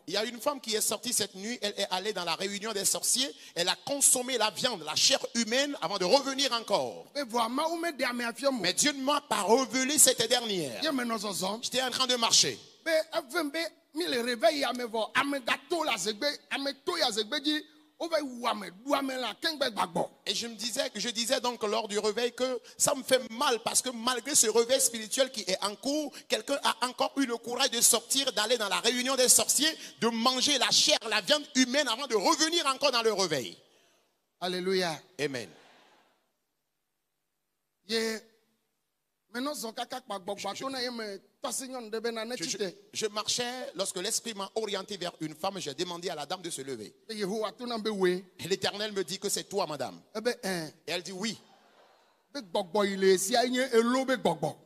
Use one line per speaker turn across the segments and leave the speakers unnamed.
Il y a une femme qui est sortie cette nuit, elle est allée dans la réunion des sorciers, elle a consommé la viande, la chair humaine avant de revenir encore. Mais Dieu ne m'a pas révélé cette dernière. J'étais en train de marcher. Et je disais donc lors du réveil que ça me fait mal parce que malgré ce réveil spirituel qui est en cours, quelqu'un a encore eu le courage de sortir, d'aller dans la réunion des sorciers, de manger la chair, la viande humaine avant de revenir encore dans le réveil.
Alléluia.
Amen. Je marchais, lorsque l'esprit m'a orienté vers une femme, j'ai demandé à la dame de se lever. Et l'Éternel me dit que c'est toi, madame. Et elle dit oui.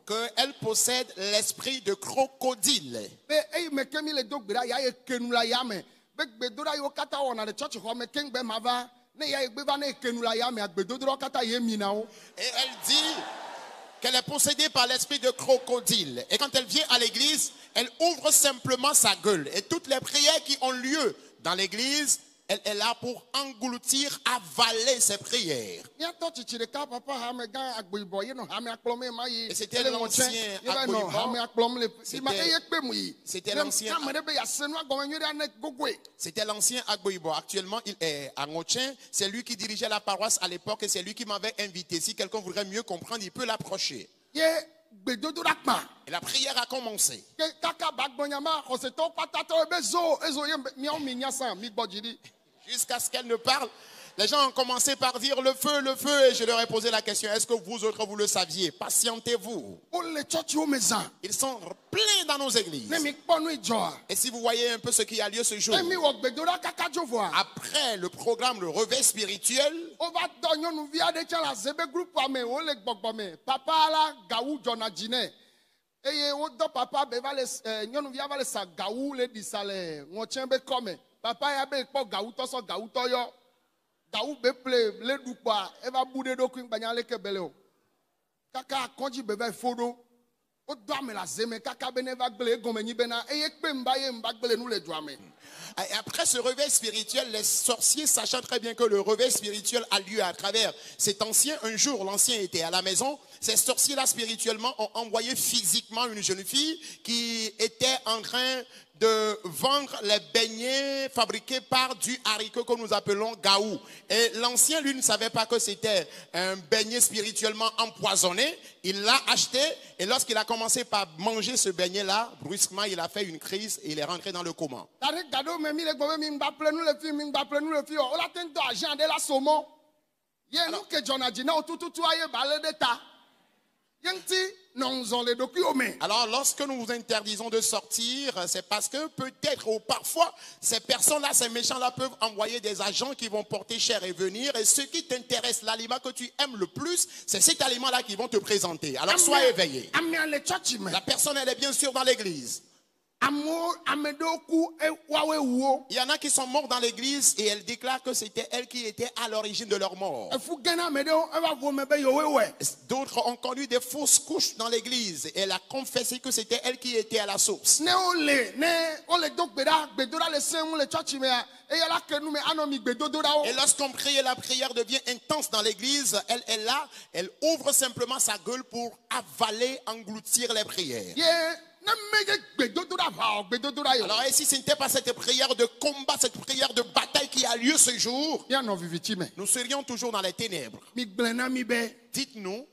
Qu'elle possède l'esprit de crocodile. Et elle dit qu'elle est possédée par l'esprit de crocodile. Et quand elle vient à l'église, elle ouvre simplement sa gueule. Et toutes les prières qui ont lieu dans l'église, elle est là pour engloutir, avaler ses prières. Et c'était l'ancien Agboibo. Actuellement, il est à Ngotchen. C'est lui qui dirigeait la paroisse à l'époque et c'est lui qui m'avait invité. Si quelqu'un voudrait mieux comprendre, il peut l'approcher. Et la prière a commencé. Jusqu'à ce qu'elle ne parle, les gens ont commencé par dire le feu, et je leur ai posé la question, est-ce que vous autres vous le saviez? Patientez-vous. Ils sont pleins dans nos églises. Et si vous voyez un peu ce qui a lieu ce jour, après le programme, le réveil spirituel,
papa ya be kpo gawu to so gawu to yo gawu be ple le du kwa e va bude do kuin banya le kebele o kaka konji be va fodo o do ame la zeme kaka be ne va gbele gome nyi be na e ye pe mba ye mba gbele nu le do ame.
Et après ce réveil spirituel, les sorciers, sachant très bien que le réveil spirituel a lieu à travers cet ancien, un jour l'ancien était à la maison, ces sorciers-là spirituellement ont envoyé physiquement une jeune fille qui était en train de vendre les beignets fabriqués par du haricot que nous appelons gaou. Et l'ancien, lui, ne savait pas que c'était un beignet spirituellement empoisonné. Il l'a acheté et lorsqu'il a commencé par manger ce beignet-là, brusquement, il a fait une crise et il est rentré dans le coma. Alors, lorsque nous vous interdisons de sortir, c'est parce que peut-être ou parfois, ces personnes-là, ces méchants-là peuvent envoyer des agents qui vont porter chair et venir. Et ce qui t'intéresse, l'aliment que tu aimes le plus, c'est cet aliment-là qu'ils vont te présenter. Alors, sois éveillé. La personne, elle est bien sûr dans l'église. Il y en a qui sont morts dans l'église et elle déclare que c'était elle qui était à l'origine de leur mort. D'autres ont connu des fausses couches dans l'église et elle a confessé que c'était elle qui était à la source. Et lorsqu'on prie, la prière devient intense dans l'église, elle est là, elle ouvre simplement sa gueule pour avaler, engloutir les prières. Alors ici, ce n'était pas cette prière de combat, cette prière de bataille qui a lieu ce jour. Nous serions toujours dans les ténèbres. Dites-nous.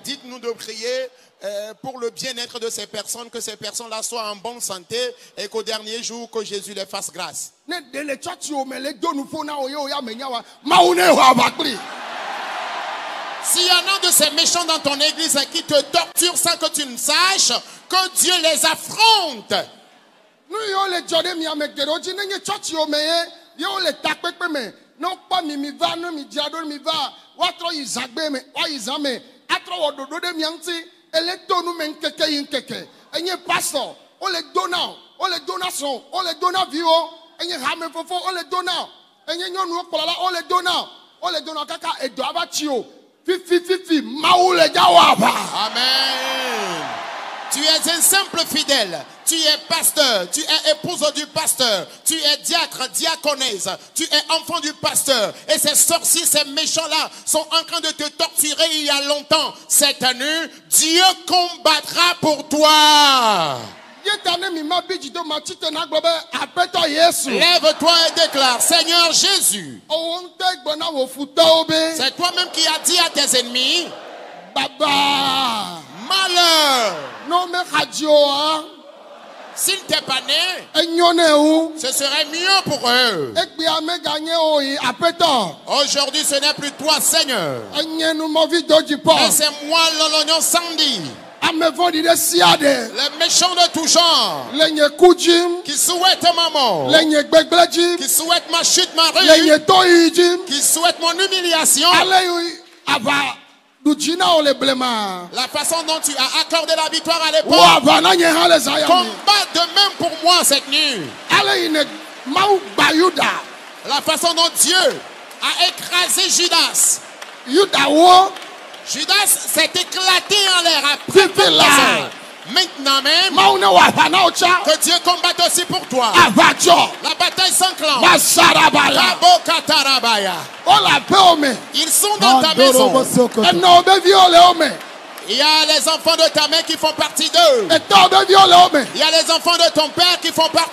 Dites-nous de prier pour le bien-être de ces personnes, que ces personnes-là soient en bonne santé et qu'au dernier jour, que Jésus les fasse grâce. S'il y en a de ces méchants dans ton église qui te torturent sans que tu ne saches, que Dieu les affronte.
Pastor, on les donnant, on les donation, on les donnant vivo, on les ramène fofo, on les donnant, on les donnant. o le dona kaka edo aba chi o. Fifi maou le jawa ba.
Amen. Tu es un simple fidèle. Tu es pasteur. Tu es épouse du pasteur. Tu es diacre, diaconesse. Tu es enfant du pasteur. Et ces sorciers, ces méchants-là sont en train de te torturer il y a longtemps. Cette nuit, Dieu combattra pour toi. Lève-toi et déclare, Seigneur Jésus. C'est toi-même qui as dit à tes ennemis, malheur. S'il t'est pas né, ce serait mieux pour eux. Aujourd'hui, ce n'est plus toi, Seigneur. Mais c'est moi, l'oignon Sandy. Les méchants de tout genre qui souhaitent ma mort, qui souhaitent ma chute, ma ruine, qui souhaitent mon humiliation. La façon dont tu as accordé la victoire à l'époque, combat de même pour moi cette nuit. La façon dont Dieu a écrasé Judas. Judas s'est éclaté en l'air après maintenant même que Dieu combatte aussi pour toi. La bataille s'enclenche. Ils sont dans ta maison. Il y a les enfants de ta mère qui font partie d'eux. Il y a les enfants de ton père qui font partie.